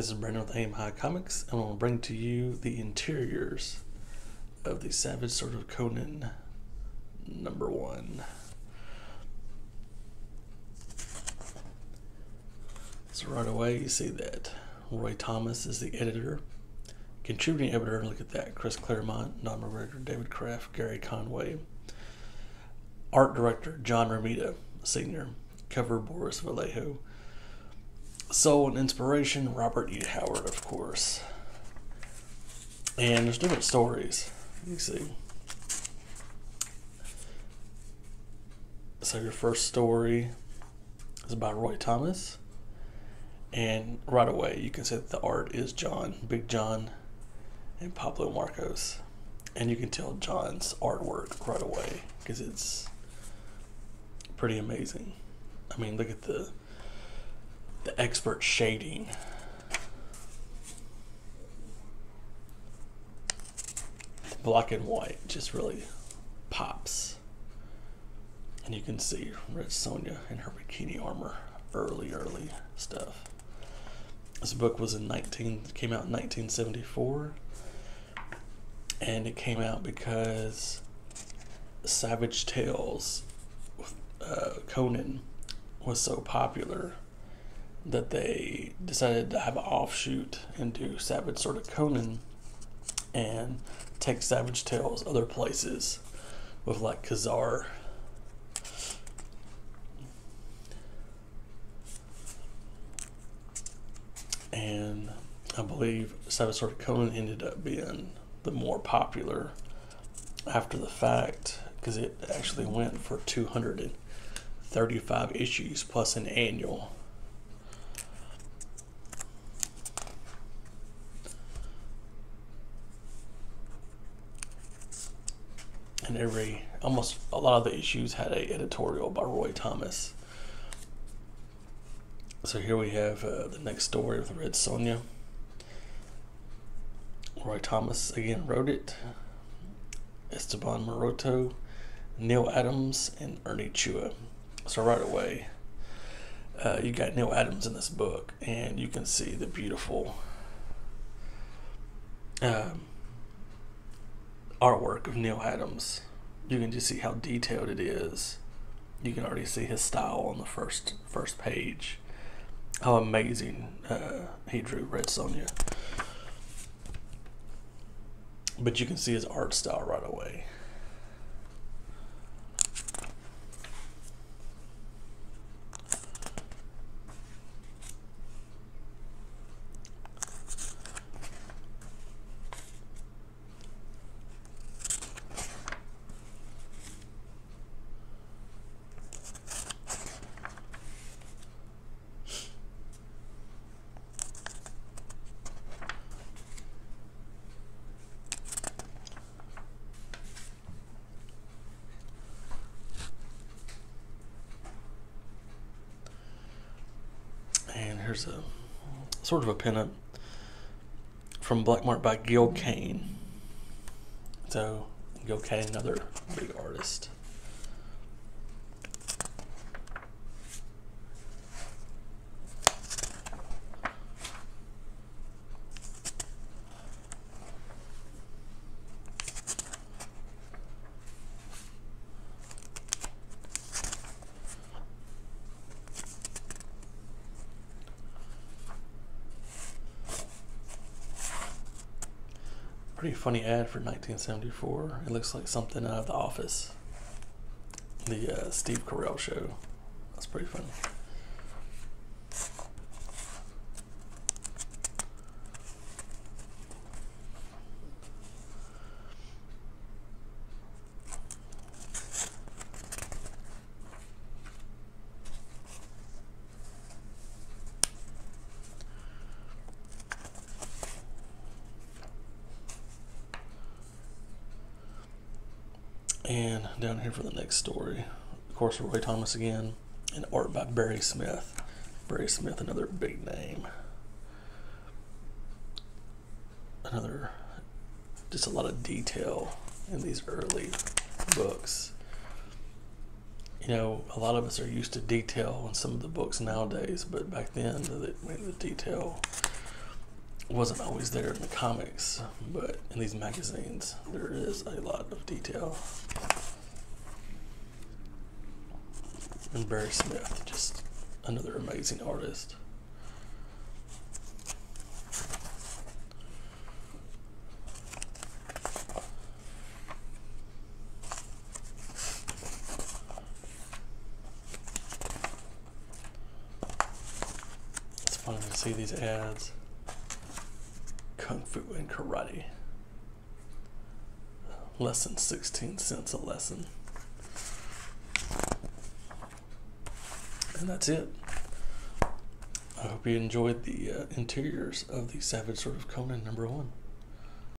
This is Brandon with Aim High Comics, and I'm going to bring to you the interiors of the Savage Sword of Conan #1. So right away you see that Roy Thomas is the editor. Contributing editor, look at that, Chris Claremont, Don McGregor, David Kraft, Gary Conway. Art director, John Romita, Sr. Cover, Boris Vallejo. Soul and inspiration, Robert E. Howard, of course. And there's different stories, you see. So your first story is by Roy Thomas. And right away you can see that the art is Big John, and Pablo Marcos. And you can tell John's artwork right away because it's pretty amazing. I mean, look at the expert shading. Black and white just really pops. And you can see Red Sonja in her bikini armor. Early stuff. This book was came out in 1974. And it came out because Savage Tales with Conan was so popular that they decided to have an offshoot and do Savage Sword of Conan and take Savage Tales other places with like Khazar. And I believe Savage Sword of Conan ended up being the more popular after the fact because it actually went for 235 issues plus an annual. And almost a lot of the issues had an editorial by Roy Thomas. So here we have the next story of the Red Sonja. Roy Thomas again wrote it. Esteban Maroto, Neil Adams, and Ernie Chua. So right away, you got Neil Adams in this book, and you can see the beautiful artwork of Neil Adams. You can just see how detailed it is. You can already see his style on the first page. How amazing he drew Red Sonja. But you can see his art style right away. And here's a sort of a pinup from Black Mark by Gil Kane. So Gil Kane, another big artist. Pretty funny ad for 1974. It looks like something out of The Office. The Steve Carell show. That's pretty funny. And down here for the next story, of course, Roy Thomas again, and art by Barry Smith. Barry Smith, another big name. Just a lot of detail in these early books. You know, a lot of us are used to detail in some of the books nowadays, but back then the detail wasn't always there in the comics, but in these magazines there is a lot of detail. And Barry Smith, just another amazing artist. It's fun to see these ads. Kung Fu and Karate. Lesson 16 cents a lesson. And that's it. I hope you enjoyed the interiors of the Savage Sword of Conan #1.